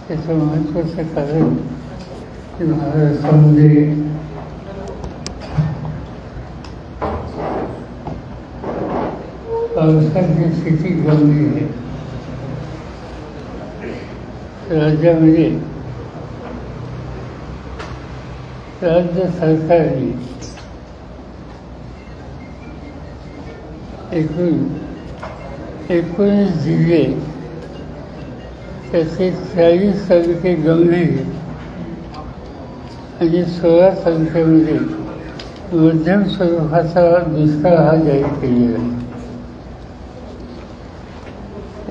त्याचं महत्त्वाचं कारण की महाराष्ट्रामध्ये पावसाची स्थिती गंभीर आहे. राज्यामध्ये राज्य सरकारने एकूण 19 जिल्हे त्याचे 40 तालुके गंभीर आणि 16 तालुक्यामध्ये मध्यम स्वरूपाचा दुष्काळ हा जाहीर केलेला आहे.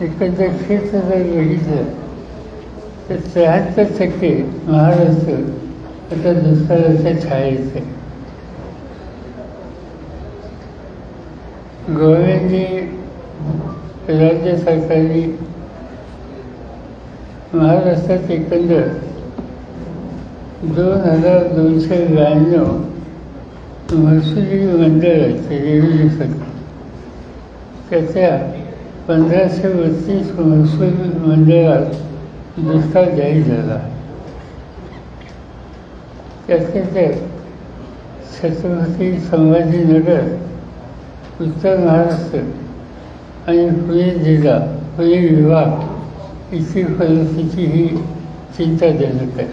एकंदर क्षेत्र जर बघितलं तर 73% महाराष्ट्र आता दुष्काळाच्या छायेत आहे. गव्हर्नमेंटने राज्य सरकारने महाराष्ट्रात एकंदर 2292 महसुली मंडळ आहेत रेव्हेन्यू साठी. त्याच्या 1532 महसूल मंडळात दुष्काळ जाहीर झाला. त्यातल्या त्यात छत्रपती संभाजीनगर, उत्तर महाराष्ट्र आणि पुणे जिल्हा, पुणे विभाग इथली परिस्थिती ही चिंताजनक आहे.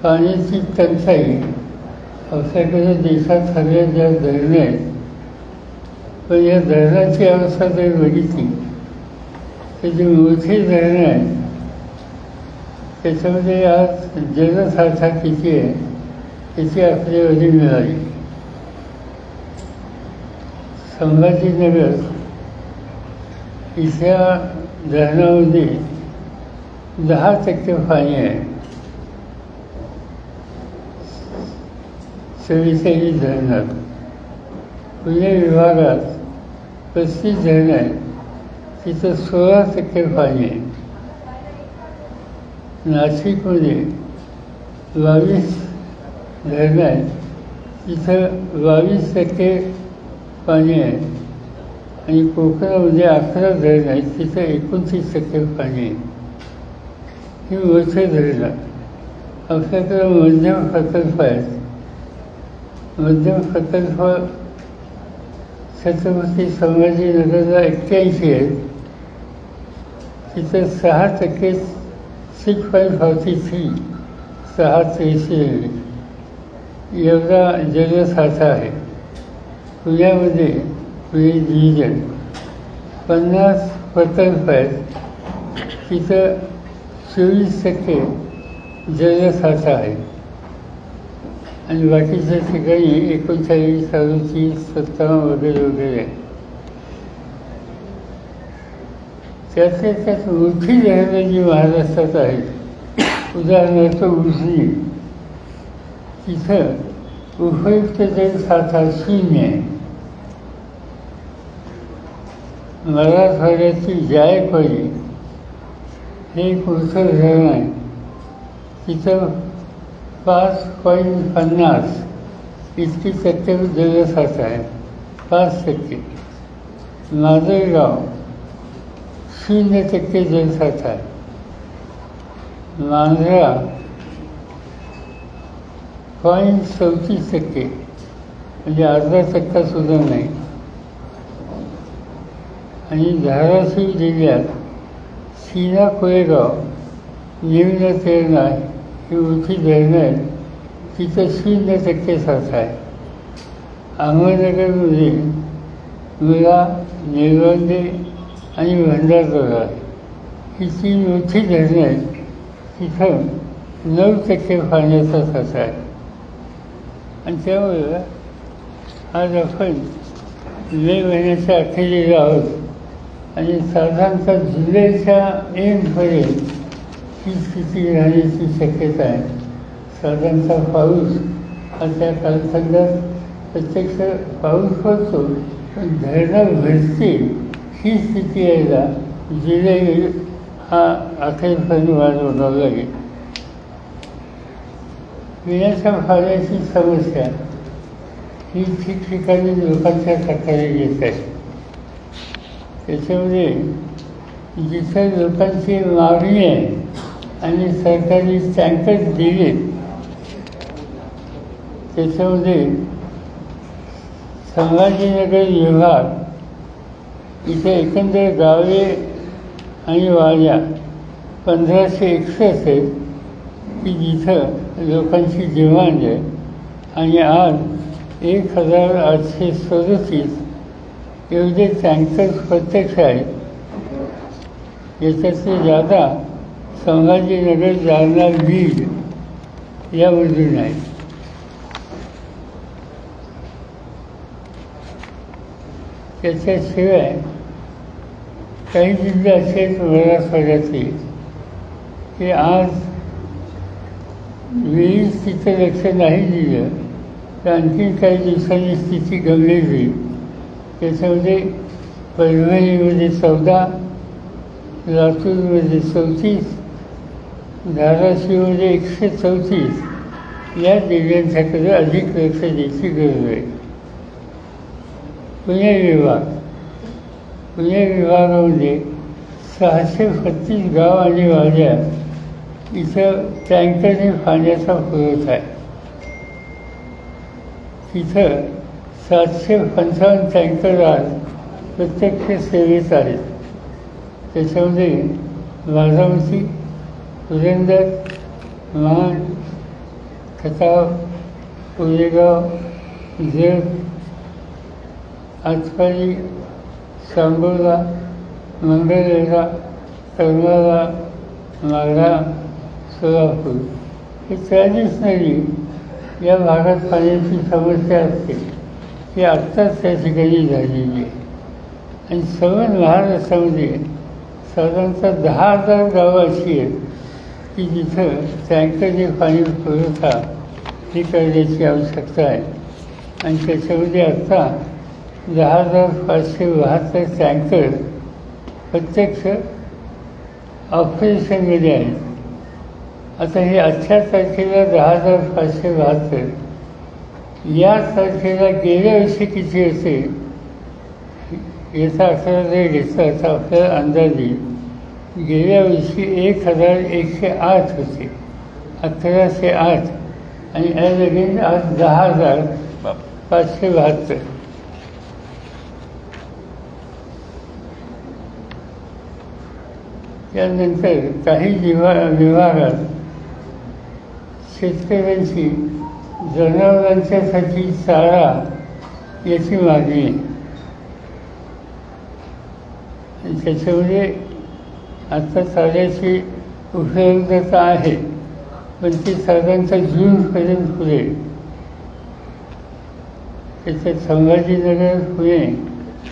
पाण्याची टंचाई आपल्याकडे देशात सगळ्या ज्या धरणं आहेत, पण या धरणाची अवस्था जर बघितली तर जी मोठी धरणं आहेत त्याच्यामध्ये आज जलसाठा किती आहे याची आकडेवारी मिळाली. संभाजीनगर इथल्या धरणामध्ये 10% पाणी आहे. 44 धरणात. पुणे विभागात 35 धरणं आहेत, तिथं 16% पाणी आहे. नाशिकमध्ये 22 धरणं आहेत, तिथं 22% पाणी आहे. आणि कोकणामध्ये 11 धरणं आहेत, तिथं 29% पाणी आहे. ही मोठी धरणं. आपल्याकडं मध्यम प्रकल्प आहेत. मध्यम प्रकल्प छत्रपती संभाजीनगरला 81 आहेत, तिथं 6% 6.43 683 एवढा जलसाठा आहे. पुण्यामध्ये पुणे डिव्हिजन 50 प्रकल्प आहेत, तिथं 24% जलसाठा आहे. आणि बाकीच्या ठिकाणी 39, 37, 57 वगैरे वगैरे आहे. त्यातल्या त्यात मोठी धरणं जी महाराष्ट्रात आहेत, उदाहरणार्थ उजनी, तिथं उपयुक्त जलसाठा 0 आहे. मराठवाड्याची जायकवाडी हे एक मोठं धरण आहे, तिथं 5.50 इतकी टक्के जलसाठा आहे. 5%. माजलगाव 0% जलसाठा आहे. मांजरा 0.34% म्हणजे अर्धा टक्का सुद्धा नाही. आणि धाराशिव जिल्ह्यात सीना कोळेगाव, निम्न तेरणा ही मोठी धरणं आहेत, तिथं 0% साठा आहे. अहमदनगरमध्ये मुळा, निळवंडे आणि भंडारदरा ही 3 मोठी धरणं आहेत, तिथं 9% पाण्याचा साठा आहे. आणि त्यामुळं आज आपण मे महिन्याच्या अखेरीस आहोत आणि साधारणतः जुलैच्या एंडपर्यंत ही स्थिती राहण्याची शक्यता आहे. साधारणतः पाऊस हा त्या कालखंडात प्रत्यक्ष पाऊस पडतो, पण धरणं भरतील ही स्थिती यायला जुलै हा अखेरपर्यंत वाढवला लागेल. पिण्याच्या पाण्याची समस्या ही ठिकठिकाणी लोकांच्या तक्रारी येत आहेत. त्याच्यामध्ये जिथं लोकांची मागणी आहे आणि सरकारी टँकर दिले, त्याच्यामध्ये संभाजीनगर विभाग इथे एकंदर गावे आणि वाड्या 1561 आहेत की जिथं लोकांची डिमांड आहे. आणि आज 1837 एवढे टँकर्स प्रत्यक्ष आहेत. याच्यातले जादा संभाजीनगर, जालना, बीड यामधून आहेत. त्याच्याशिवाय काही जिल्हे असे आहेत मराठवाड्यातले की आज वेळीच तिथं लक्ष नाही दिलं तर आणखीन काही दिवसांनी स्थिती गंभीर होईल. त्याच्यामध्ये परभणीमध्ये 14, लातूरमध्ये 34, धाराशिवमध्ये 134 या जिल्ह्यांच्याकडे अधिक लक्ष द्यायची गरज आहे. पुणे विभागामध्ये 635 गाव आणि वाड्या इथं टँकरने पाण्याचा पुरवठा आहे. तिथं 755 टँकर आज प्रत्यक्ष सेवेत आहेत. त्याच्यामध्ये बारामती, पुरंदर, मान, खटाव, कोरेगाव, जत, आटपाडी, सांगोला, मंगळवेढा, करमाळा, माढा, सोलापूर हे 43 नदी या भागात पाण्याची समस्या असते ती आत्ताच त्या ठिकाणी झालेली आहे. आणि संपूर्ण महाराष्ट्रामध्ये साधारणतः 10,000 गावं अशी आहेत की जिथं टँकरने पाणी पुरवठा ही करण्याची आवश्यकता आहे. आणि त्याच्यामध्ये आत्ता 10,572 टँकर प्रत्यक्ष ऑपरेशनमध्ये आहेत. आता हे 18 तारखेला 10,572, या तारखेला गेल्या वर्षी किती असेल याचा आकडा जर घेतला तर आपल्याला अंदाज येईल. गेल्या वर्षी 1,108 होते, 1,108 आणि लगेच आज 10,572. त्यानंतर काही विभागात शेतकऱ्यांची जनावरांच्यासाठी चारा याची मागणी आहे. त्याच्यामध्ये आता चाऱ्याची उपलब्धता आहे, पण ती साधारणतः जूनपर्यंत पुरेल. त्याच्यात संभाजीनगर, पुणे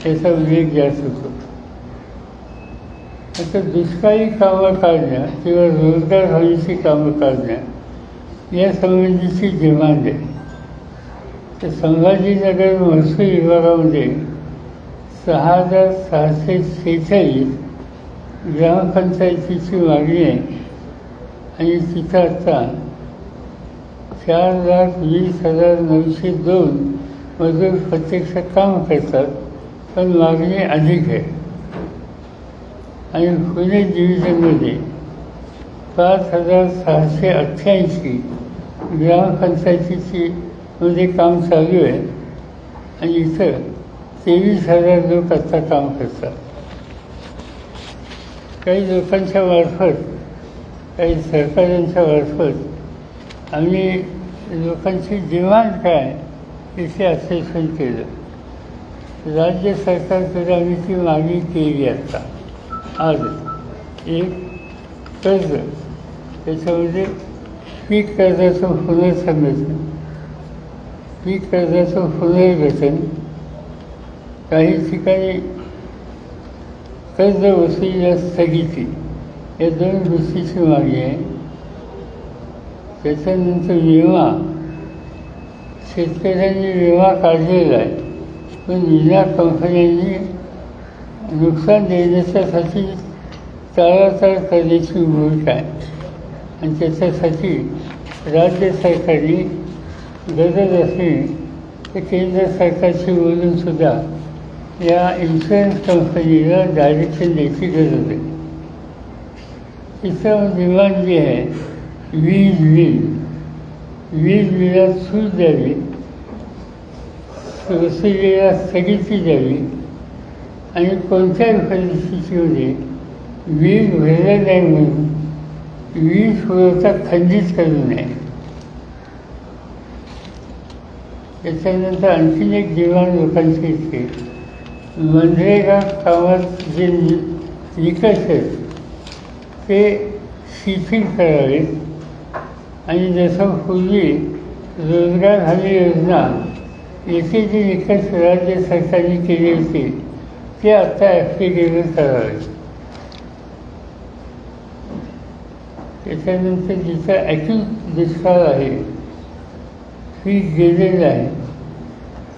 याचा उल्लेख जास्त होतो. आता दुष्काळी कामं काढण्या किंवा रोजगार हमीची कामं काढण्या यासंबंधीची डिमांड आहे. तर संभाजीनगर महसूल विभागामध्ये 6,646 ग्रामपंचायतीची मागणी आहे. आणि तिथं आता 4,20,902 मजूर प्रत्यक्ष काम करतात, पण मागणी अधिक आहे. आणि पुणे डिव्हिजनमध्ये 5,688 ग्रामपंचायतीची मध्ये काम चालू आहे. आणि इथं 23,000 लोक आता काम करतात. काही लोकांच्या मार्फत, काही सरकारांच्या मार्फत आम्ही लोकांची डिमांड काय याचे असेसमेंट केलं. राज्य सरकारकडे आम्ही ती मागणी केली. आता आज एक कर्ज, त्याच्यामध्ये पीक कर्जाचं पुनर्संरचन, पीक कर्जाचं पुनर्गठन, काही ठिकाणी कर्ज वसुलीला स्थगिती, या 2 गोष्टीची मागणी आहे. त्याच्यानंतर विमा, शेतकऱ्यांनी विमा काढलेला आहे, पण विमा कंपन्यांनी नुकसान देण्याच्यासाठी टाळाटाळ करण्याची भूमिका आहे. आणि त्याच्यासाठी राज्य सरकारने गरज असली ते केंद्र सरकारशी बोलून सुद्धा या इन्शुरन्स कंपनीला डायरेक्शन द्यायची गरज आहे. तिसरं डिमांड जी आहे वीज बिलात सूट द्यावी, वसुलीला स्थगिती द्यावी आणि कोणत्याही परिस्थितीमध्ये वीज भरलं नाही म्हणून वीज पुरवठा खंडित करू नये. त्याच्यानंतर आणखीन एक डिमांड लोकांची येते, मनरेगा कामात जे निकष आहेत ते शिथिल करावेत आणि जसं पूर्वी रोजगार हमी योजना याचे जे निकष राज्य सरकारने केले होते ते आता ॲप्लिकेबल करावे. त्याच्यानंतर जिथं ॲक्यूट दुष्काळ आहे, पीक गेलेलं आहे,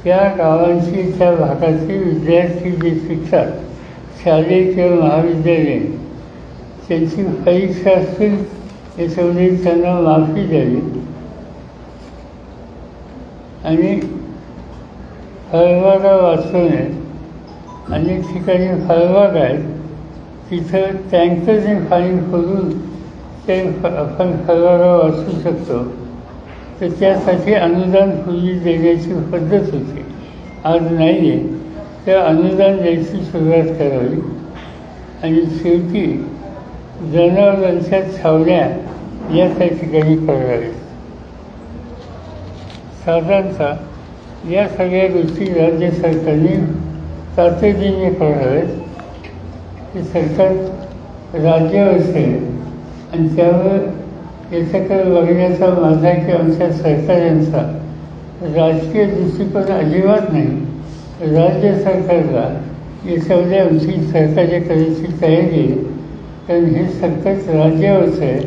त्या गावांची त्या भागातील विद्यार्थी जे शिकतात शालेय किंवा महाविद्यालयीन त्यांची परीक्षा असतील याच्यामध्ये त्यांना माफी द्यावी आणि फळबागा वाचवणे. अनेक ठिकाणी फळबाग आहेत तिथं टँकरने पाणी खोदून ते आपण फळबागा वाचू शकतो. तर त्यासाठी अनुदान पूर्वी देण्याची पद्धत होती, आज नाही आहे. तर अनुदान द्यायची सुरुवात करावी आणि शेवटी जनावरांच्या छावण्या या त्या ठिकाणी कराव्यात. साधारणतः या सगळ्या गोष्टी राज्य सरकारने तातडीने कराव्यात. हे सरकार राज्यावर असेल आणि त्यावर याच्याकडे बघण्याचा माझा किंवा आमच्या सरकारांचा राजकीय दृष्टिकोन अजिबात नाही. राज्य सरकारला याच्यामध्ये आमची सरकारच्या करायची तयारी आहे, कारण हे संकट राज्यावरच आहे.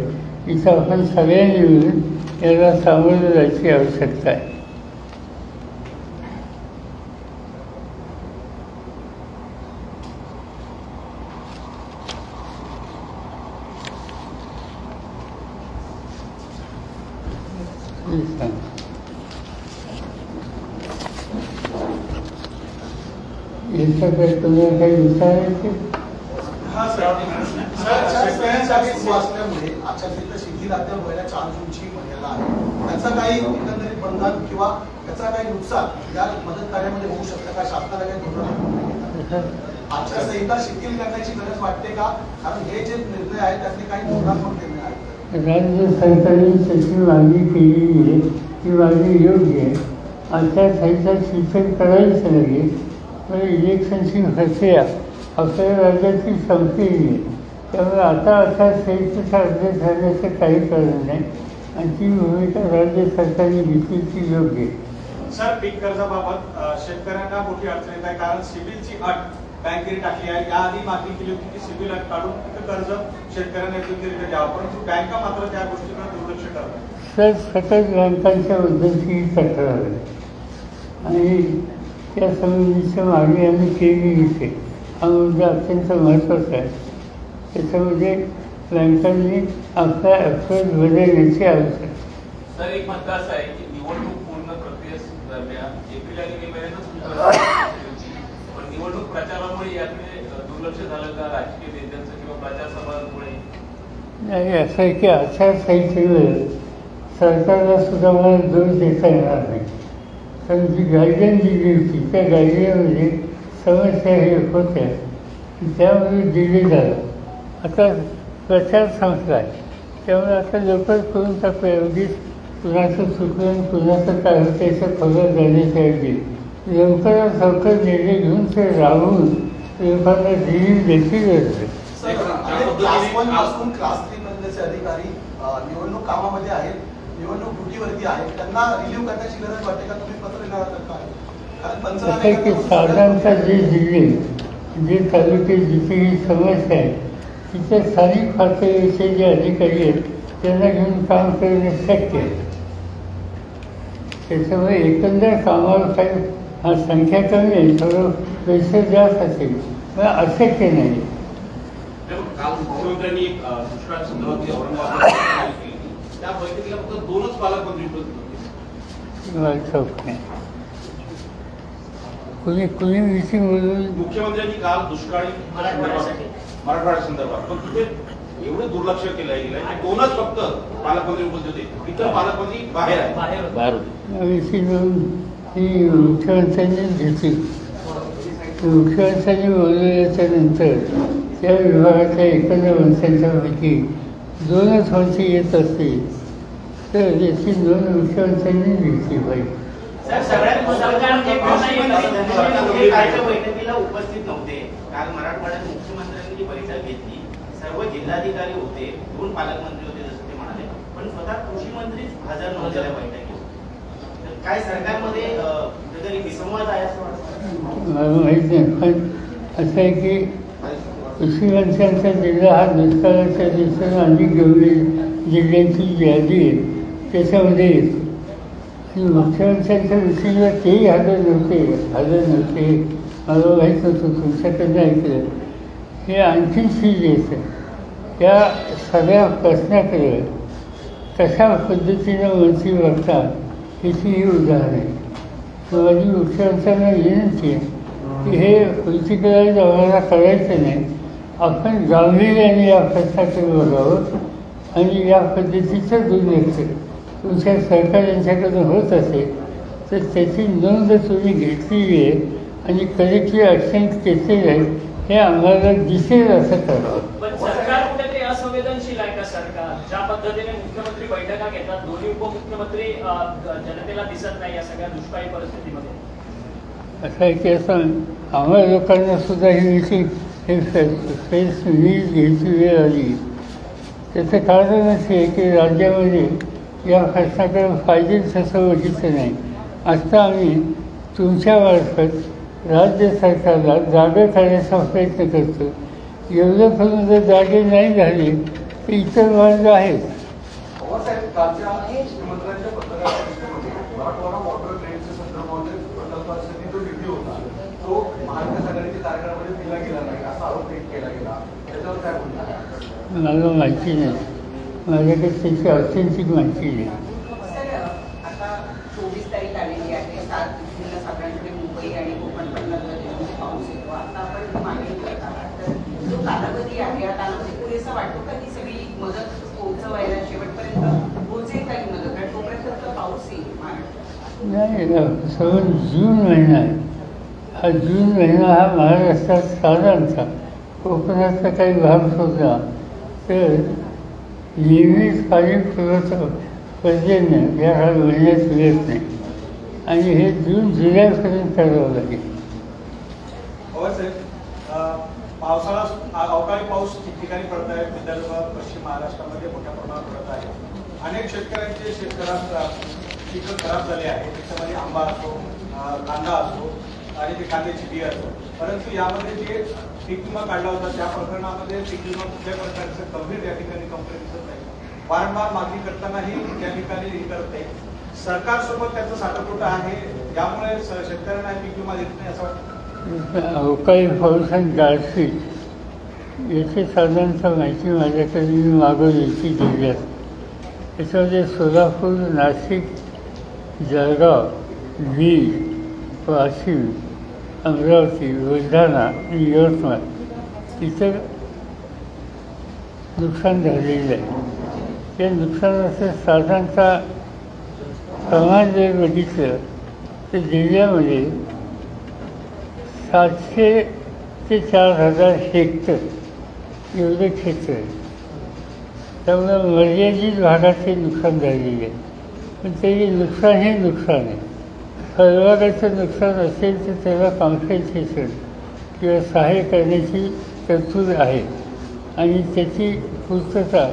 इथं आपण सगळ्यांनी मिळून याला सामोरं जायची आवश्यकता आहे. याच्याकडे तुम्हाला काही विचारायचे? असल्यामुळे आचारसंहिता शिथिल व्हायला 4 जूनची मर्यादा आहे. त्याचा काही एकंदरीत बंधन किंवा त्याचा काही नुकसान या मदत कार्यामध्ये होऊ शकतं का? शासनाला काही धोरण आचारसंहिता शिथिल करण्याची गरज वाटते का? कारण हे जे निर्णय आहेत त्यातले काही धोरणात्मक निर्णय आहेत. राज्य सरकारने त्याची मागणी केलेली आहे, ती मागणी योग्य आहे. आचारसंहिता शिथिल करायच नाही, पण इलेक्शनची प्रक्रिया आपल्या राज्याची संपलेली आहे. त्यामुळे आता आचारसंहितेचा अभ्यास झाल्याचं काही कारण नाही आणि ती भूमिका राज्य सरकारने घेतली ती योग्य आहे. सर, पीक कर्जाबाबत शेतकऱ्यांना मोठी अडचण येत आहे, कारण सिबिलची अट बँकेने टाकली आहे. याआधी मागणी केली होती की सिबिल अट काढून कर्ज शेतकऱ्यांना योग्यरित्या द्यावं, परंतु बँका मात्र त्या गोष्टीकडे दुर्लक्ष करतात. सर, सतत बँकांच्या बद्दलची तक्रार आहे आणि त्या संबंधीची मागणी आम्ही केली आहे. हा मुद्दा अत्यंत महत्त्वाचा आहे. त्याच्यामध्ये बँकांनी आपला अप्रोच बदलण्याची आवश्यकता. सर, एक म्हणतं असं आहे की निवडणूक पूर्ण प्रक्रियेदरम्यान एप्रिल आणि मे महिन्यातच पण निवडणूक प्रचारामुळे याकडे दुर्लक्ष झालं का राजकीय नेत्यांचं किंवा प्रचार सभांमुळे? नाही, असं आहे की आचारसंहितेवर सरकारला सुद्धा मला दोष देता येणार नाही. कारण जी गाईडलाईन दिली होती त्या गाईडलाईनमध्ये समस्या हे होत्या, त्यामुळे दिले झालं. आता प्रचार संपला आहे, त्यामुळे आता लवकर करून टाकूया. अगदीच कुणाचं चुकलं कुणाचं काय होतं याचं खबर जाण्याच्या ऐवजी लवकरात लवकर निर्णय घेऊन ते राहून लोकांना दिली देखील गरज आहे. क्लास 1 पासून क्लास 3 मधले अधिकारी निवडणूक कामामध्ये आहेत, निवडणूक ड्युटीवरती आहेत, त्यांना रिलीव्ह करण्याची गरज वाटते का? तुम्ही पत्र लिहिणार का? असं आहे की साधारणतः जे जिल्हे जे तालुके जिथे ही समस्या आहे तिथे स्थानिक पातळीचे जे अधिकारी आहेत त्यांना घेऊन काम करणे शक्य आहे. त्याच्यामुळे एकंदर कामावर काही हा संख्या कमी आहे, थोडं पैसे जास्त असेल पण अशक्य नाही. काल मुख्यमंत्र्यांनी दुष्काळासंदर्भात औरंगाबाद त्या बैठकीला फक्त 2च पालकमंत्री उपस्थित होते. मला ठाऊक नाही. कुणी मिसिंग बोलून मुख्यमंत्र्यांनी काल दुष्काळी मराठवाड्या संदर्भात पण तिथे एवढं दुर्लक्ष केलंय गेलंय की दोनच फक्त पालकमंत्री उपस्थित होते, इतर पालकमंत्री बाहेर आहे. मिसिंग बोलून ही मुख्यमंत्र्यांनीच घेतली. मुख्यमंत्र्यांनी बोलवल्याच्या नंतर त्या विभागाच्या एकंदर मंत्र्यांच्यापैकी 2च मंत्री येत असतील तर याची नोंद मुख्यमंत्र्यांनी घेतली पाहिजे. कालच्या बैठकीला उपस्थित नव्हते. काल मराठवाड्यात मुख्यमंत्र्यांनी जी बैठक घेतली, सर्व जिल्हाधिकारी होते, 2 पालकमंत्री होते जसं ते म्हणाले, पण स्वतः कृषी मंत्रीच हजर नव्हते त्या बैठकीत. तर काय सरकारमध्ये कुठेतरी विसंवाद आहे असं वाटतं? मला माहीत नाही, पण असं आहे की कृषी मंत्र्यांचा जिल्हा हा दुष्काळाच्या दिवसानं अनेक जिल्ह्यांची जी यादी आहे त्याच्यामध्ये येतो. आणि मुख्यमंत्र्यांच्या मिटिंगला तेही हजर नव्हते. मला माहीत नव्हतं, तुमच्याकडनं ऐकलं. हे आणखी सिरियस आहे. या सगळ्या प्रश्नाकडे कशा पद्धतीनं मंत्री बघतात याची ही उदाहरण आहे. माझी मुख्यमंत्र्यांना विनंती आहे की हे पॉलिटिकलाइज आम्हाला करायचं नाही. आपण गांभीर्याने या प्रश्नाकडे बघावं आणि या पद्धतीचं दुर्लक्ष तुमच्या सरकारच्याकडून होत असेल तर त्याची नोंद तुम्ही घेतलेली आहे आणि कलेक्टिव्ह ॲक्शन घेतलेलं आहे हे आम्हाला दिसेल असं करावं. पण सरकार कुठेतरी असंवेदनशील आहे का? सरकार ज्या पद्धतीने मुख्यमंत्री बैठका घेतात, दोन्ही उपमुख्यमंत्री जनतेला दिसत नाही या सगळ्या दुष्काळी परिस्थितीमध्ये. असं आहे की असं आम्हाला लोकांना सुद्धा ही मिटिंग फेस न्यूज घ्यायची वेळ आली. त्याचं कारण असं आहे की राज्यामध्ये या प्रश्नाकडे पाहिजे तसं बघितलं नाही. आत्ता आम्ही तुमच्यामार्फत राज्य सरकारला जागा करण्याचा प्रयत्न करतो. एवढं करून जर जागे नाही झाले तर इतर मार्ग आहेत. पवारसाहेब कालच्या मुख्यमंत्र्यांच्या पत्रकार परिषदेमध्ये मराठवाडा वॉटर ड्रेनच्या संदर्भामध्ये प्रकल्पासाठी जो निधी होता तो महाविकास आघाडीच्या कार्यक्रमामध्ये दिला गेला नाही असा आरोप केला गेला. त्याच्यावर काय बोलणार? मला माहिती नाही, माझ्याकडे त्याची ऑथेंटिक माहिती नाही. सर, आता 24 तारीख आलेली आहे. 7 जूनला साधारणपणे मुंबई आणि कोकण पडणारा पाऊस येतो. आता आपण मागणी करता तर जो कालावधी आहे या कालावधी पुरेसा वाटतो का की सगळी मदत पोहोचवायला शेवटपर्यंत पोहोचेल काही मदत? कारण तोपर्यंत पाऊस येईल महाराष्ट्रात. नाही, सगळं जून महिना आहे. हा जून महिना हा महाराष्ट्रात साधारणचा कोकणाचा काही भाग सुद्धा तर नेहमीच पाणी पुरवठा पर्जन्य या महिन्यात मिळत नाही आणि हे जून जुलैपर्यंत करावं लागेल. पावसाळा अवकाळी पाऊस ठिकठिकाणी पडत आहे. विदर्भ, पश्चिम महाराष्ट्रामध्ये मोठ्या प्रमाणात पडत आहे. अनेक शेतकऱ्यांचे पिकं खराब झाले आहेत. त्याच्यामध्ये आंबा असो, कांदा असो आणि ते कांद्याची बी असो. परंतु यामध्ये जे पीक विमा काढला होता त्या प्रकरणामध्ये पीक विमा कुठल्या प्रकारचं गंभीर या ठिकाणी कंप्लेंट दिसत नाही. वारंवार मागणी करतानाही त्या ठिकाणी हे करत नाही. सरकारसोबत त्याचं साठवटोटा आहे. यामुळे शेतकऱ्यांना पीक विमा देत नाही असं वाटतं. अवकाळी पाऊस आणि गारपीट याची साधारणतः माहिती माझ्याकडे मी मागवली ती जिल्ह्यात. त्याच्यामध्ये सोलापूर, नाशिक, जळगाव, बीड, वाशिम, अमरावती, बुलढाणा आणि यवतमाळ इथं नुकसान झालेलं आहे. त्या नुकसानाचं साधारणतः प्रमाण जर बघितलं तर जिल्ह्यामध्ये 700 ते 4000 हेक्टर एवढं क्षेत्र आहे. त्यामुळं मर्यादित भागाचे नुकसान झालेले आहे. पण ते नुकसान हे नुकसान आहे. फळबागाचं नुकसान असेल तर त्याला कॉम्पेन्सेशन किंवा सहाय्य करण्याची तरतूद आहे आणि त्याची पूर्तता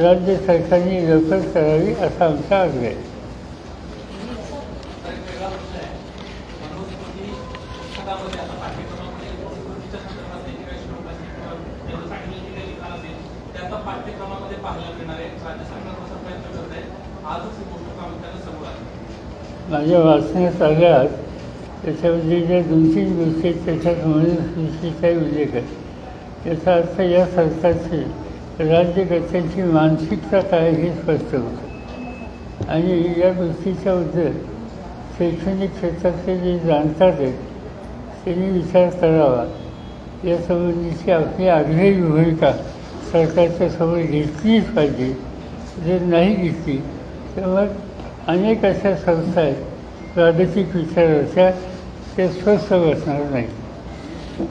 राज्य सरकारने लवकर करावी असा आमचा आग्रह आहे. पाठ्यक्रमामध्ये पाहायला मिळणार आहे. राज्य सरकार असा प्रयत्न करत आहे. आजच ही गोष्ट प्रामुख्याने समोर आली. माझ्या वाचण्यात आल्यास त्याच्यामध्ये ज्या 2-3 गोष्टी आहेत त्याच्यात मनुस्मृतीचाही उल्लेख आहे. याचा अर्थ या सरकारची राज्यकर्त्यांची मानसिकता काय हे स्पष्ट होतं आणि या गोष्टीच्याबद्दल शैक्षणिक क्षेत्रातले जे जाणकार आहेत त्यांनी विचार करावा. यासंबंधीची आपली आग्रही भूमिका सरकारच्या समोर घेतलीच पाहिजे. जर नाही घेतली तर मग अनेक अशा संस्था आहेत प्रादेशिक विचाराच्या, त्या स्वस्थ बसणार नाही.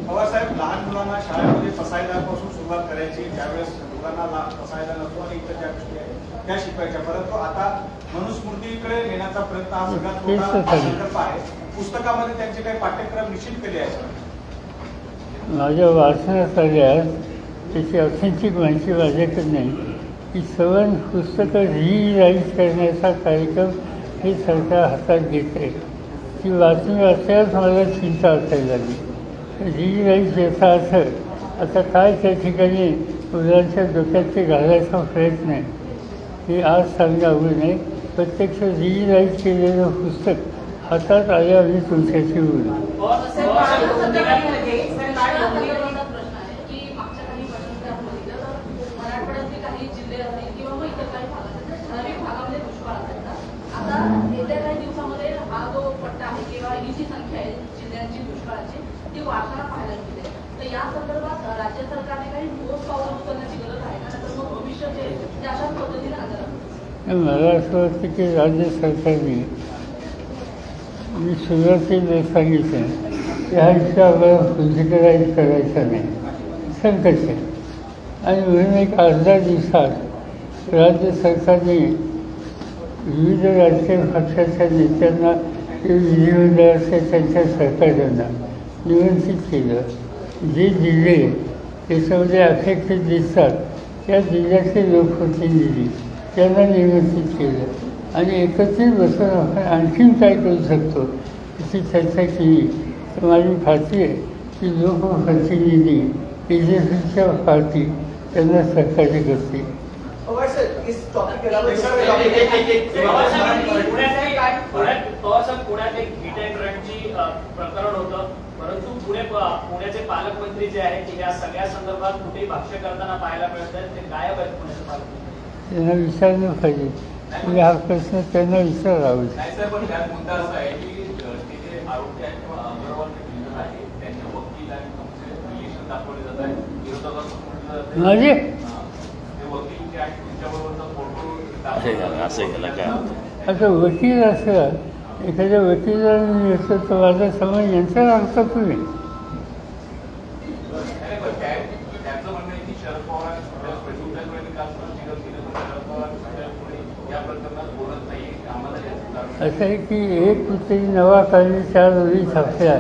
पवारसाहेब, लहान मुलांना शाळेमध्ये फसायदापासून सुरुवात करायची, त्यावेळेस मुलांना फसायदा नको आणि इतर ज्या गोष्टी आहेत त्या शिकवायच्या, परंतु आता मनुस्मृतीकडे नेण्याचा प्रयत्न हा सगळ्यात मोठा संकल्प आहे. पुस्तकामध्ये त्यांचे काही पाठ्यक्रम निश्चित केले आहेत. माझ्या वाचनात आल्यास त्याची ऑथेंटिक माहिती माझ्याकडे नाही की सवन पुस्तकं रिराईज करण्याचा कार्यक्रम हे सरकार हातात घेत आहे. ती वाचून वाचल्यास मला चिंता असायला लागली. रिराईज याचा अर्थ आता काय त्या ठिकाणी मुलांच्या डोक्यात ते घालायचा प्रयत्न आहे हे आज सांगणं अवघड नाही. प्रत्यक्ष रिराईज केलेलं पुस्तक हातात आल्यावर मी तुमच्याशी बोलू. येत्या काही दिवसामध्ये हा जो पट्टा आहे किंवा ही जी संख्या आहे जिल्ह्यांची दुष्काळाची ती वाढताना पाहायला मिळते. तर या संदर्भात राज्य सरकारने काही ठोस पावलं उचलण्याची गरज आहे का? तर मग भविष्य जे ते अशाच पद्धतीने आलं. मला असं वाटतं की राज्य सरकारने, मी सुरुवातीला सांगितलं की हा विषय आपल्याला फिजिकलाइज करायचा नाही, संकट आहे. आणि म्हणून एक अर्ध्या दिवसात राज्य सरकारने विविध राजकीय पक्षाच्या नेत्यांना ते विधिमंडळाच्या त्यांच्या सहकार्यांना निमंत्रित केलं. जे जिल्हे त्याच्यामध्ये अफेक्टेड दिसतात त्या जिल्ह्याचे लोकप्रतिनिधी त्यांना निमंत्रित केलं आणि एकत्रित बसून आपण आणखीन काय करू शकतो याची चर्चा केली. तर माझी खात्री आहे की लोकप्रतिनिधी बीजेपीच्या पार्टी त्यांना सहकार्य करतील. पुण्यात एक हिट अँड रनची प्रकरण होतं, परंतु पुण्याचे पालकमंत्री जे आहेत ते या सगळ्या संदर्भात कुठेही भाष्य करताना पाहायला मिळत आहेत. ते गायब आहेत पुण्याचे पालकमंत्री. त्यांना विचारलं पाहिजे की हा प्रश्न त्यांना विचारावा. नाही सर, पण त्यात मुद्दा असा आहे की ते जे आरोपी आहेत किंवा अग्रवाल जे आहे त्यांचे वकील आणि तुमचे रिलेशन दाखवले जात आहे. विरोधाभास म्हणजे वकील जे आहेत त्यांच्याबरोबरचा फोटो आता वकील असं एखाद्या वकिलाने असं तर माझा समज यांचा अर्थ तुम्ही त्यांचं म्हणणं आहे की शरद पवार या प्रकरणात बोलत नाही. आम्हाला असं आहे की एक कुठेतरी नवा कायदे 4 ओळी छापल्या,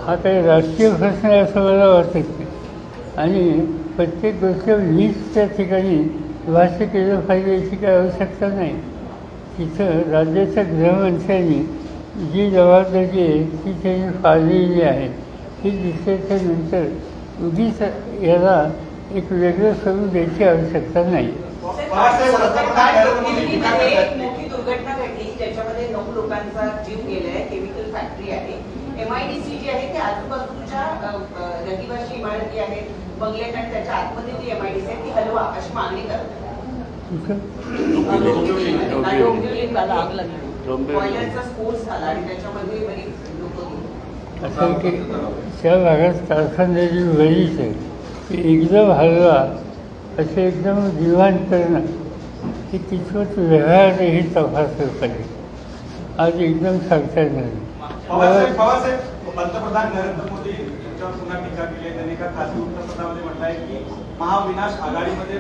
हा काही राजकीय प्रश्न आहे असं मला वाटत नाही. आणि प्रत्येक गोष्ट वीजच्या ठिकाणी भाष्य केलं पाहिजे याची काही आवश्यकता नाही. तिथं राज्याच्या गृहमंत्र्यांनी जी जबाबदारी आहे ती त्यांनी पाळलेली आहे. ही दिसल्याच्या नंतर उगीच याला एक वेगळं स्वरूप द्यायची आवश्यकता नाही. मोठी दुर्घटना घडली ज्याच्यामध्ये 9 लोकांचा जीव गेलाय. केमिकल फॅक्टरी आहे. MIDC जी आहे ती आजूबाजूच्या रहिवासी इमारती आहेत, बंगल्यात आणि त्याच्या आतमध्ये जी MIDC आहे ती हलवा अशी मागणी करतात. बॉयलरचा स्फोट झाला आणि त्याच्यामध्ये बरीच लोक. असं आहे की त्या भागात कारखान्याची बरीच आहे की एकदम हलवा असं एकदम दिवाण करणं हे कितपत व्यवहार हे तपासलं पाहिजे. आज एकदम सांगता येणार नाही. पवारसाहेब, पंतप्रधान नरेंद्र मोदी यांच्यावर पुन्हा टीका केली आहे. त्यांनी एका खासगी वृत्तपत्रामध्ये म्हटलं आहे की महाविनाश आघाडीमध्ये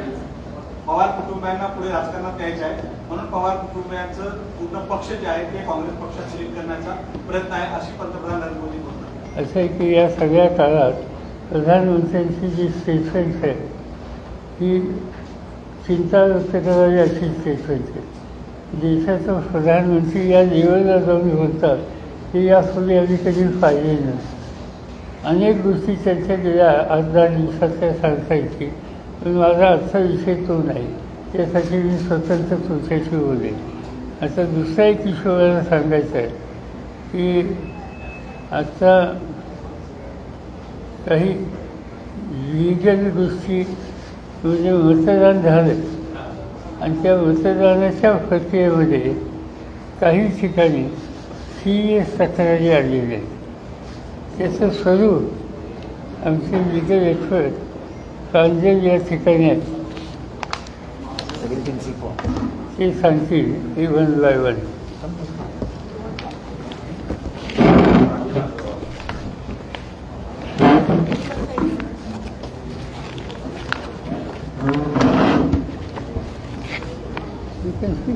पवार कुटुंबियांना पुढे राजकारणात यायचे आहे, म्हणून पवार कुटुंबियांचं पूर्ण पक्ष जे आहे ते काँग्रेस पक्षात विलीन करण्याचा प्रयत्न आहे, अशी पंतप्रधान नरेंद्र मोदी बोलतात. असं आहे की या सगळ्या काळात प्रधानमंत्र्यांची जी स्टेटमेंट्स आहे ही चिंता व्यक्त करावी अशी स्टेटमेंट आहे. देशाचा प्रधानमंत्री या लेवलला जाऊन बोलतात हे यापूर्वी आम्ही कधी पाहिले नाही. अनेक गोष्टी चर्चा केल्या 8-10 दिवसातल्या सांगता येतील, पण माझा आजचा विषय तो नाही. त्यासाठी मी स्वतंत्र तुमच्याशी बोलेन. आता दुसरा एक इश्यू मला सांगायचा आहे की आता काही लिगल गोष्टी म्हणजे मतदान झालं आणि त्या मतदानाच्या प्रक्रियेमध्ये काही ठिकाणी सिरियस तक्रारी आलेल्या आहेत. त्याचं स्वरूप आमचे लिगल एक्सपर्ट कालजल या ठिकाणी आहेत ते सांगतील one by one. You can see.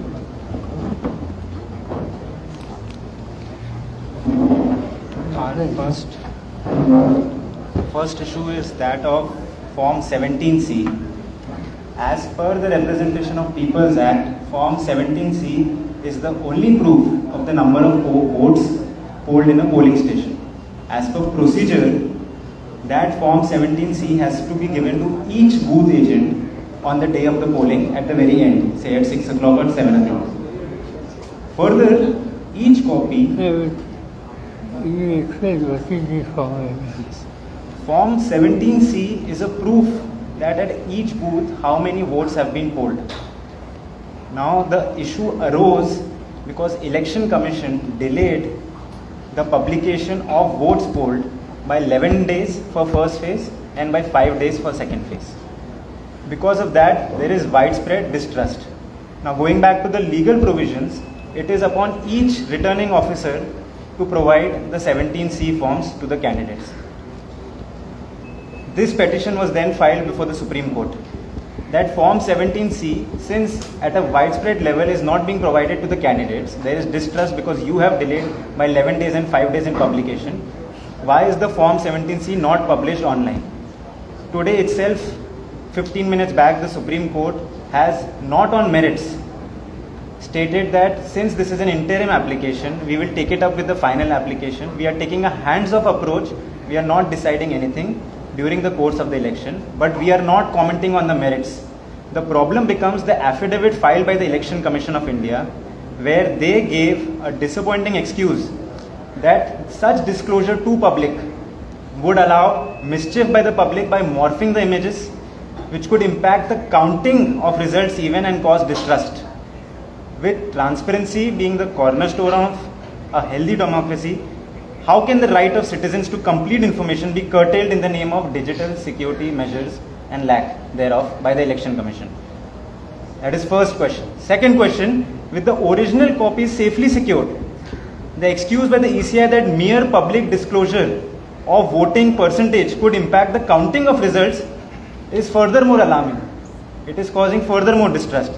First issue is that of Form 17C. As per the Representation of People's Act, Form 17C is the only proof of the number of votes polled in a polling station. As per procedure, that Form 17C has to be given to each booth agent on the day of the polling at the very end, say at 6 o'clock or 7 o'clock. Further, each copy... You explain what is this form? Form 17C is a proof that at each booth how many votes have been polled. Now the issue arose because Election Commission delayed the publication of votes polled by 11 days for first phase and by 5 days for second phase. Because of that, there is widespread distrust. Now going back to the legal provisions, it is upon each returning officer to provide the 17C forms to the candidates. This petition was then filed before the Supreme Court. That Form 17C, since at a widespread level is not being provided to the candidates, there is distrust because you have delayed by 11 days and 5 days in publication. Why is the Form 17C not published online? Today itself, 15 minutes back, the Supreme Court has, not on merits, stated that since this is an interim application, we will take it up with the final application. We are taking a hands-off approach. We are not deciding anything during the course of the election, but we are not commenting on the merits. The problem becomes the affidavit filed by the Election Commission of India, where they gave a disappointing excuse that such disclosure to public would allow mischief by the public by morphing the images, which could impact the counting of results even and cause distrust. With transparency being the cornerstone of a healthy democracy, how can the right of citizens to complete information be curtailed in the name of digital security measures and lack thereof by the Election Commission? That is first question. Second question, with the original copies safely secured, the excuse by the ECI that mere public disclosure of voting percentage could impact the counting of results is furthermore alarming. It is causing furthermore distrust.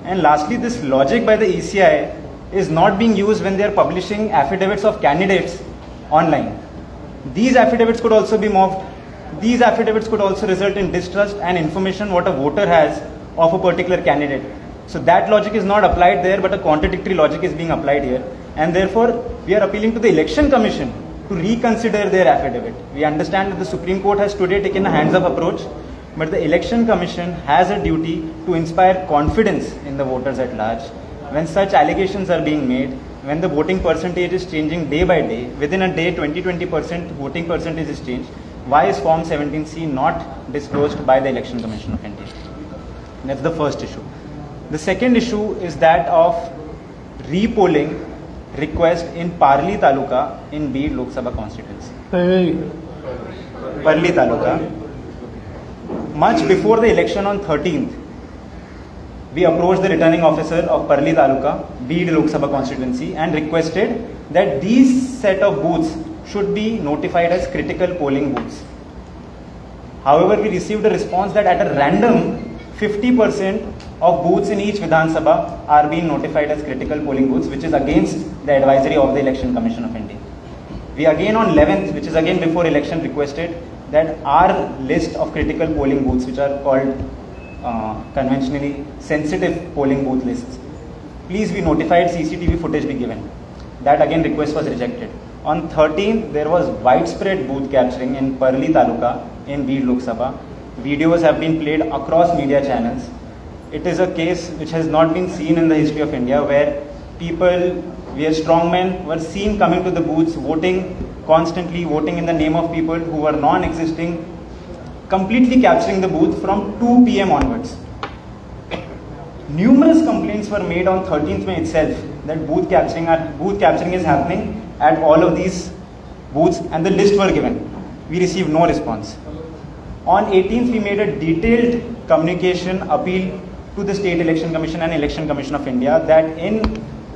And lastly, this logic by the ECI is not being used when they are publishing affidavits of candidates online. These affidavits could also be morphed. These affidavits could also result in distrust and information what a voter has of a particular candidate. So that logic is not applied there, but a contradictory logic is being applied here. And therefore, we are appealing to the Election Commission to reconsider their affidavit. We understand that the Supreme Court has today taken a hands-off approach, but the Election Commission has a duty to inspire confidence in the voters at large. When such allegations are being made, when the voting percentage is changing day by day, within a day 20% voting percentage is changed, why is Form 17C not disclosed by the Election Commission of India? That's the first issue. The second issue is that of repolling request in Parli Taluka in Beed Lok Sabha constituency. Parli Taluka. Much before the election on 13th, we approached the returning officer of Parli Taluka, Beed Lok Sabha constituency, and requested that these set of booths should be notified as critical polling booths. However, we received a response that at a random 50% of booths in each Vidhan Sabha are being notified as critical polling booths, which is against the advisory of the Election Commission of India. We again on 11th, which is again before election, requested that our list of critical polling booths, which are called conventionally sensitive polling booth lists, please be notified, CCTV footage be given. That again request was rejected. On 13th, there was widespread booth capturing in Parli Taluka in Beed Lok Sabha. Videos have been played across media channels. It is a case which has not been seen in the history of India, where people, where strongmen were seen coming to the booths, voting constantly, voting in the name of people who were non-existing, completely capturing the booth from 2 p.m. onwards. Numerous complaints were made on 13th May itself that booth capturing is happening at all of these booths, and the list were given. We received no response. On 18th, we made a detailed communication appeal to the State Election Commission and Election Commission of India that in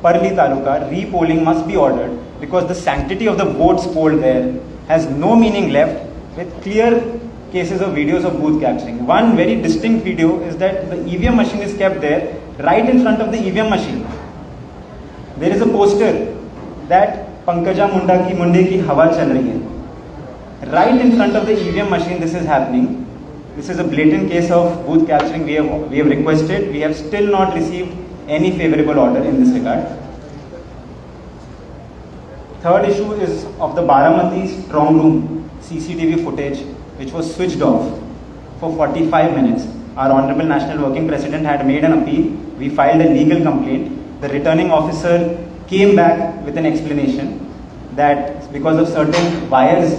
Parli Taluka, re-polling must be ordered because the sanctity of the votes polled there has no meaning left, with clear cases of videos of booth capturing. One very distinct video is that the EVM machine is kept there right in front of the EVM machine. There is a poster that Pankaja Munde ki hawa chal rahi hai. Right in front of the EVM machine this is happening. This is a blatant case of booth capturing. We have requested. We have still not received any favorable order in this regard. Third issue is of the Baramati strong room CCTV footage, which was switched off for 45 minutes. Our Honorable National Working President had made an appeal. We filed a legal complaint. The returning officer came back with an explanation that because of certain wires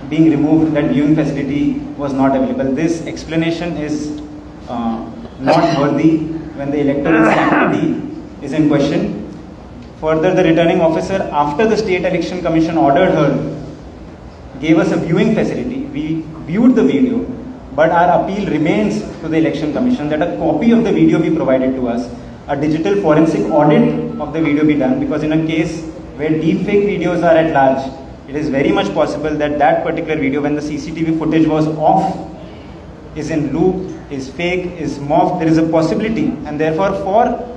being removed, that viewing facility was not available. This explanation is not worthy when the electoral sanctity is in question. Further, the returning officer, after the State Election Commission ordered her, gave us a viewing facility. We viewed the video, but our appeal remains to the Election Commission that a copy of the video be provided to us, a digital forensic audit of the video be done, because in a case where deepfake videos are at large, it is very much possible that that particular video, when the CCTV footage was off, is in loop, is fake, is morphed. There is a possibility, and therefore,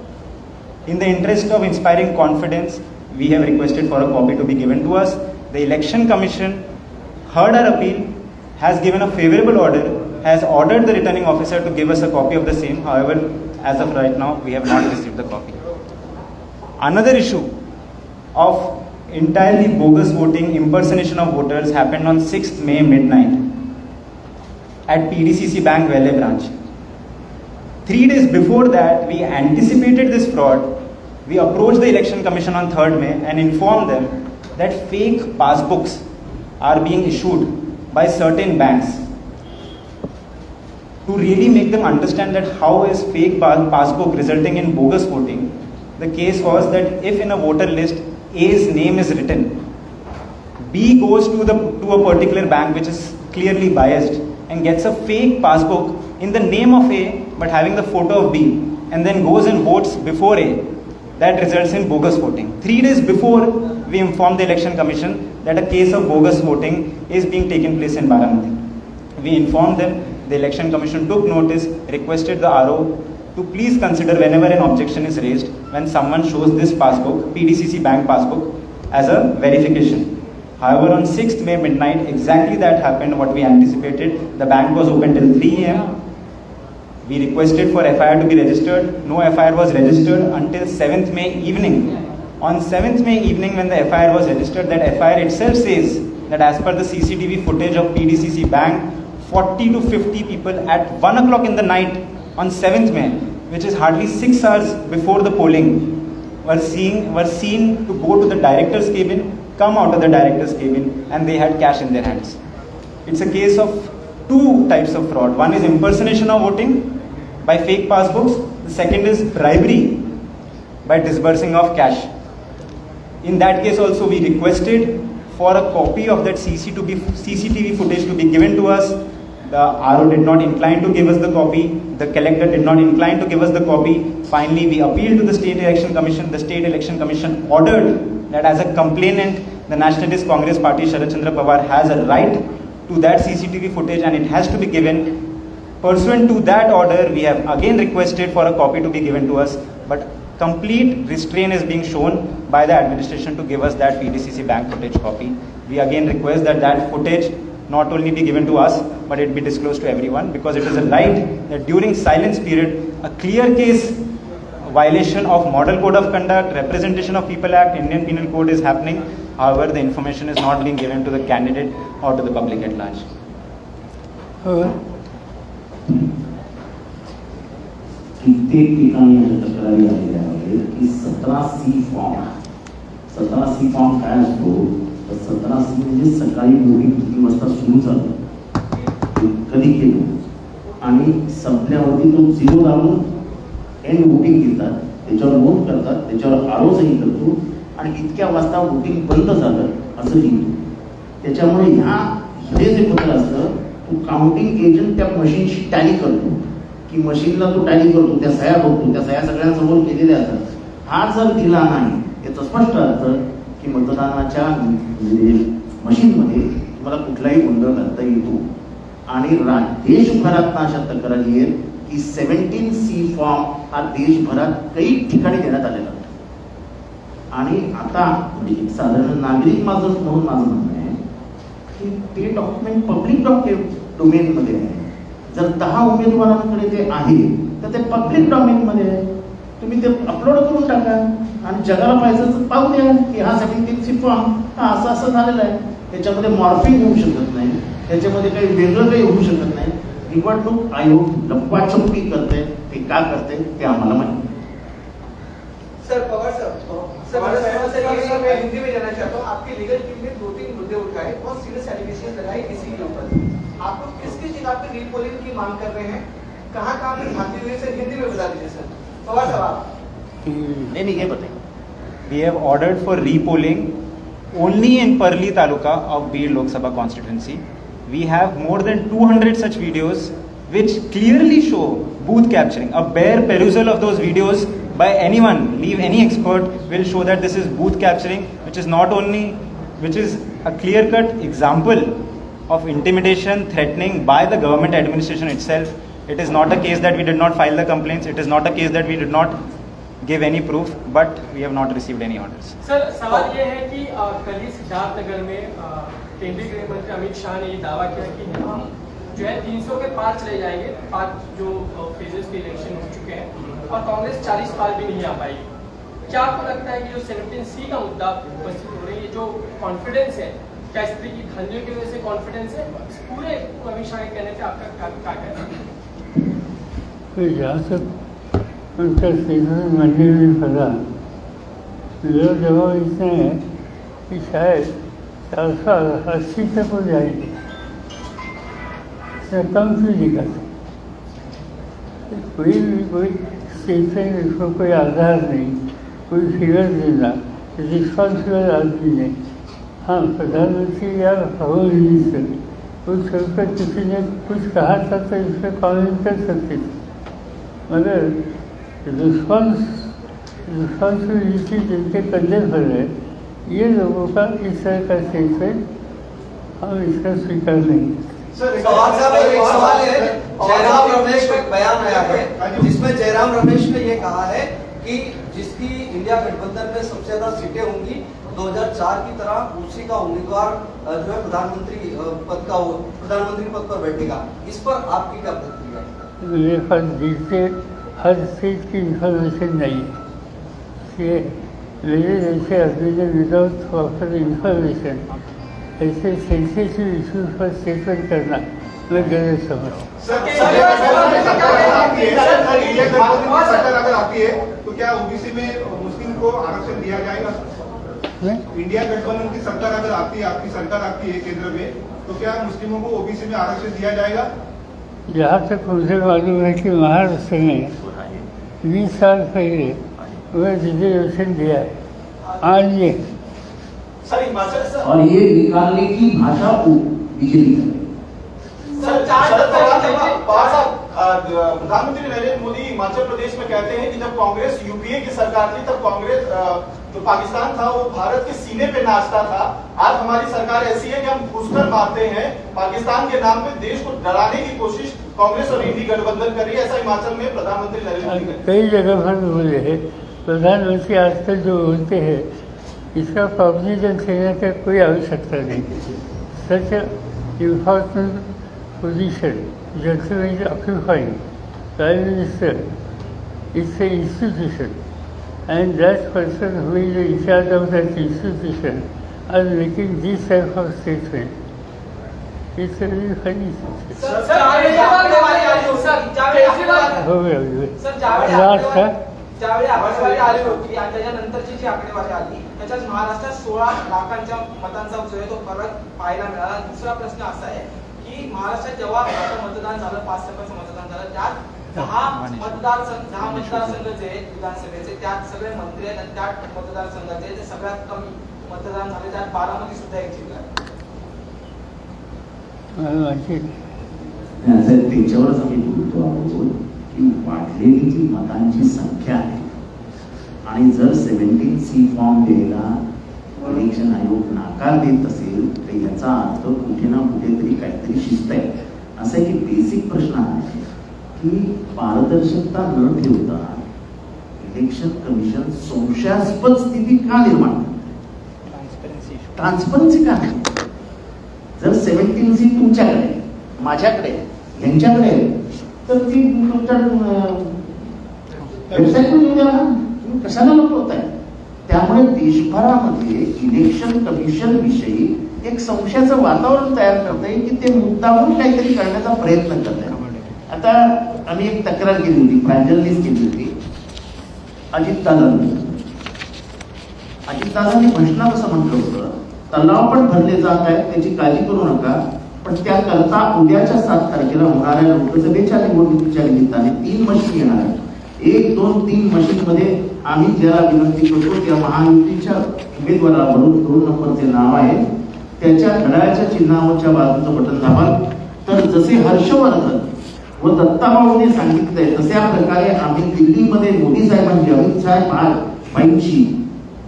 in the interest of inspiring confidence, we have requested for a copy to be given to us. The Election Commission heard our appeal, has given a favorable order, has ordered the returning officer to give us a copy of the same. However, as of right now, we have not received the copy. Another issue of entirely bogus voting, impersonation of voters, happened on 6th May midnight at PDCC Bank Velle branch. 3 days before that, we anticipated this fraud. We approached the Election Commission on 3rd May and informed them that fake passbooks are being issued by certain banks. To really make them understand that how is fake passbook resulting in bogus voting, the case was that if in a voter list A's name is written, B goes to a particular bank which is clearly biased and gets a fake passbook in the name of A but having the photo of B, and then goes and votes before A. That results in bogus voting. 3 days before, we informed the Election Commission that a case of bogus voting is being taken place in Baramati. We informed them. The Election Commission took notice, requested the RO to please consider whenever an objection is raised when someone shows this passbook, PDCC bank passbook, as a verification. However, on 6th May midnight, exactly that happened what we anticipated. The bank was open till 3 a.m. We requested for FIR to be registered. No FIR was registered until 7th May evening. On 7th May evening, when the FIR was registered, that FIR itself says that as per the CCTV footage of PDCC bank, 40 to 50 people at 1 o'clock in the night on 7th May, which is hardly 6 hours before the polling, were seen to go to the director's cabin, come out of the director's cabin, and they had cash in their hands. It's a case of two types of fraud. One is impersonation of voting by fake passbooks. The second is bribery by disbursing of cash. In that case also, we requested for a copy of that CCTV footage to be given to us. The RO did not incline to give us the copy. The collector did not incline to give us the copy. Finally, we appealed to the State Election Commission. The State Election Commission ordered that as a complainant, the Nationalist Congress Party, Sharad Chandra Pawar, has a right to that CCTV footage and it has to be given. Pursuant to that order, we have again requested for a copy to be given to us, but complete restraint is being shown by the administration to give us that PDCC bank footage copy. We again request that that footage not only be given to us, but it be disclosed to everyone, because it is a right that during silence period, a clear case violation of Model Code of Conduct, Representation of People Act, Indian Penal Code is happening. However, the information is not being given to the candidate or to the public at large. कित्येक ठिकाणी अशा तक्रारी आलेल्या आहेत की 17C form काय असतो, तर 17C म्हणजे सकाळी वोटिंग किती वाजता सुरू झालं, कधी केलं आणि संपल्यावरती तो 0 लावून एंड वोटिंग घेतात, त्याच्यावर वोट करतात, त्याच्यावर आरो सही करतो आणि इतक्या वाजता वोटिंग बंद झालं असं लिहितो. त्याच्यामुळे हे जे पत्र असतं तो काउंटिंग एजंट त्या मशीनशी टॅली करतो की मशीनला तो टॅली करतो, त्या सह्या बघतो, त्या सह्या सगळ्यांसमोर केलेल्या असतात. हा जर दिला नाही याचा स्पष्ट अर्थ की मतदानाच्या मशीनमध्ये तुम्हाला कुठलाही गोंधळ घालता येतो. आणि देशभरात अशा तक्रारी आहेत की 17C फॉर्म हा देशभरात काही ठिकाणी देण्यात आलेला आहे. आणि आता म्हणजे साधारण नागरिक म्हणून माझं म्हणणं आहे की ते डॉक्युमेंट पब्लिक डोमेनमध्ये आहे. जर 10 उमेदवारांकडे ते आहे तर ते पब्लिक डोमेनमध्ये आहे. तुम्ही ते अपलोड करून टाका आणि जगाला पाहिजे तर पाहू द्या की हा 17C फॉर्म हा असं असं झालेला आहे. त्याच्यामध्ये मॉर्फिंग होऊ शकत नाही, त्याच्यामध्ये काही वेगळं काही होऊ शकत नाही. निवडणूक आयोग लपवाछपवी करते, ते का करते ते आम्हाला माहिती. सर पवार सर मैं हिंदी में जानना चाहता हूँ, आपकी लीगल टीम ने 2-3 मुद्दे उठाए, बहुत सीरियस एलिगेशन लगाए किसी के ऊपर. आप लोग किसकी जगह पे रीपोलिंग की मांग कर रहे हैं, कहाँ पे भागते हुए सर हिंदी में बता दीजिए सर. पवार साहब नहीं ये बताइए. We have ordered for repolling only in Parli Taluka of Beed Lok Sabha constituency. We have more than 200 such videos which clearly show booth capturing. A bare perusal of those videos by anyone, leave any expert, will show that this is booth capturing, which is a clear-cut example of intimidation, threatening by the government administration itself. It is not a case that we did not file the complaints. It is not a case that we did not give any proof, but we have not received any orders. Sir सवाल ये है कि कल ही सिद्धार्थनगर में केंद्रीय गृह मंत्री अमित शाह ने ये दावा किया कि हम जो है 300 के पार चले जाएंगे. 5 जो फेजेस के इलेक्शन हो चुके हैं और कांग्रेस 40 पार भी नहीं आ पाई. क्या आपको लगता है कि जो 17C का मुद्दा उपस्थित हो रही है, जो कॉन्फिडेंस है, क्या इस तरह की धांधलियों की वजह से कॉन्फिडेंस है? पूरे अमित शाह के कहने से आपका क्या कहना है? जहाँ तक उनका सीजन मंडी में फंसा, मेरा जवाब इतना है कि शायद 480 तक हो जाएगी, कम से निकल कोई स्टेटमेंट, इसको कोई आधार नहीं, कोई फिगर देना, रिस्पॉन्सिबल आदमी ने. हाँ, प्रधानमंत्री या होम मिनिस्टर उस पर किसी ने कुछ कहा था तो इस पर कॉमेंट कर सकते थे, मगर रिस्पॉन्सिबिलिटी जिनके कंधे पर है, ये लोगों का इस तरह का स्टेटमेंट हम इसका स्वीकार नहीं. सर एक सवाल है, जयराम रमेश का बयान आया है जिसमें जयराम रमेश ने ये कहा है कि जिसकी इंडिया गठबंधन में सबसे ज्यादा सीटें होंगी 2004 की तरह उसी का उम्मीदवार जो है प्रधानमंत्री पद पर बैठेगा. इस पर आपकी क्या प्रतिक्रिया है? मेरे पास जीते हर चीज़ की इंफॉर्मेशन नहीं है. मेरे जैसे आदमी ने विदाउट प्रॉपर इंफॉर्मेशन ऐसे सेंसिटिव इश्यूज पर स्टेटमेंट करना मैं गलत समझता. अगर आती है तो क्या ओबीसी में मुस्लिम को आरक्षण दिया जाएगा? इंडिया गठबंधन की सरकार अगर आती है, आपकी सरकार आती है केंद्र में, तो क्या मुस्लिमों को ओबीसी में आरक्षण दिया जाएगा? जहाँ तक मुझे मालूम है कि महाराष्ट्र में 20 साल पहले वह रिजर्वेशन दिया है. आज ये और ये निकालने की भाषा बीजेपी है. प्रधानमंत्री नरेंद्र मोदी हिमाचल प्रदेश में कहते हैं कि जब कांग्रेस यूपीए की सरकार थी तब कांग्रेस जो पाकिस्तान था वो भारत के सीने पे नाचता था. आज हमारी सरकार ऐसी है कि हम घुसकर मारते हैं. पाकिस्तान के नाम पे देश को डराने की कोशिश कांग्रेस और इंडी गठबंधन कर रही है. ऐसा हिमाचल में प्रधानमंत्री नरेंद्र मोदी ने कई जगह पर बोले हैं. प्रधानमंत्री आज तक जो बोलते हैं इसका कॉग्निजेंस लेने की कोई आवश्यकता नहीं. Such important position gentleman is occupying, Prime Minister, it's an institution, and that person who is in charge of that institution are making this type of statement. It's a very funny ज्यावेळी आकडेवारी आली होती आणि त्याच्यानंतरची जी आकडेवारी आली त्याच्यात महाराष्ट्रात 16 लाखांच्या मतांचा जो आहे तो फरक पाहायला मिळाला. दुसरा प्रश्न असा आहे की महाराष्ट्रात जेव्हा मतदान झालं, 5% मतदान झालं, त्यात 10 मतदारसंघ जे आहेत विधानसभेचे, त्यात सगळे मंत्री आहेत आणि त्या मतदारसंघाचे जे सगळ्यात कमी मतदान झाले त्यात बारामती सुद्धा एक जिल्हा आहे. माहिती साहेब त्याच्यावरच आम्ही बोलतो आहोत की वाढलेली जी मतांची संख्या आहे आणि जर 17C फॉर्म द्यायला इलेक्शन आयोग नाकार देत असेल तर याचा अर्थ कुठे ना कुठेतरी काहीतरी शिस्त आहे. असा एक बेसिक प्रश्न आहे की पारदर्शकता न ठेवता इलेक्शन कमिशन संशयास्पद स्थिती का निर्माण करते? ट्रान्सपरन्सी का नाही? जर 17C तुमच्याकडे माझ्याकडे यांच्याकडे तर ती तुमच्या वेबसाईटवर येऊ द्या ना. तुम्ही कशाला नको होत आहे? त्यामुळे देशभरामध्ये इलेक्शन कमिशन विषयी एक संशयाचं वातावरण तयार करता येईल की ते मुद्दामून काहीतरी करण्याचा प्रयत्न करत आहे. आता आम्ही एक तक्रार केली होती, प्रांजलनीच केली होती अजितदादांनी भाषणात असं म्हटलं होतं, तलाव पण भरले जात आहेत त्याची काळजी करू नका, पण त्याकरता उद्याच्या 7 तारखेला होणाऱ्या लोकसभेच्या निवडणुकीच्या निमित्ताने 3 मशीन येणार आहेत. 1, 2, 3 मशीन मध्ये आम्ही ज्याला विनंती करतो त्या महायुतीच्या उमेदवारावरून 2 नंबरचे नाव आहे, त्याच्या घड्याळाच्या चिन्हावरच्या बाजूचं बटन दाबाल तर जसे हर्षवर्धन व दत्ताभाऊने सांगितलंय तशा प्रकारे आम्ही दिल्लीमध्ये मोदी साहेबांची अमित साहेबांची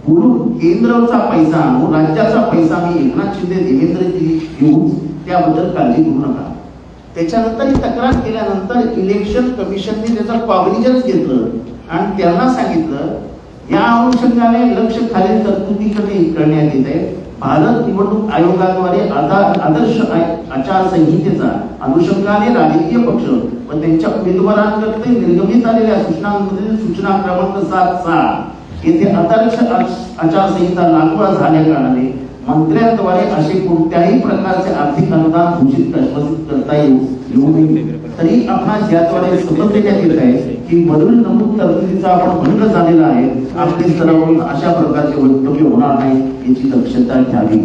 बोलून केंद्राचा पैसा आणू, राज्याचा पैसा आम्ही एकनाथ शिंदे देवेंद्रजी घेऊ, त्याबद्दल काळजी करू नका. त्याच्यानंतर ही तक्रार केल्यानंतर इलेक्शन कमिशनने त्याचं कॉग्निजन्स घेतलं आणि त्यांना सांगितलं या अनुषंगाने लक्ष खालील तरतुदीकडे करण्यात येत आहे. भारत निवडणूक आयोगाद्वारे आदर्श आचारसंहितेचा अनुषंगाने राजकीय पक्ष व त्यांच्या उमेदवारांकडे निर्गमित आलेल्या सूचनांमध्ये सूचना क्रमांक 7/6 येथे आदर्श आचारसंहिता लागू झाल्या कारणाने मंत्र्यांद्वारे असे कोणत्याही प्रकारचे आर्थिक अनुदान घोषित करता येऊ नये. तरी आपणास याद्वारे समज देण्यात येत आहे की वरील नमूद तरतुदीचा आपण भंग झालेला आहे, आपले स्तरावरून अशा प्रकारचे वक्तव्य होणार नाही याची दक्षता घ्यावी.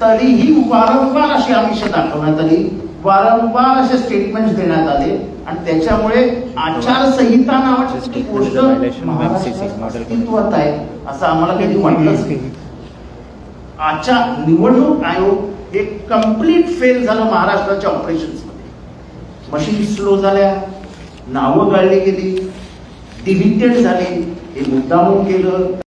तरीही वारंवार अशी आमिष दाखवण्यात आली, वारंवार असे स्टेटमेंट देण्यात आले आणि त्याच्यामुळे आचारसंहिता नावाची गोष्ट अस्तित्वात आहे असं आम्हाला कधी वाटलंच नाही. निवडणूक आयोग हे कम्प्लीट फेल झालं महाराष्ट्राच्या ऑपरेशन्स मध्ये. मशीन स्लो झाल्या, नावं गाळली गेली, डिलिटेड झाली, हे मुद्दामून केलं.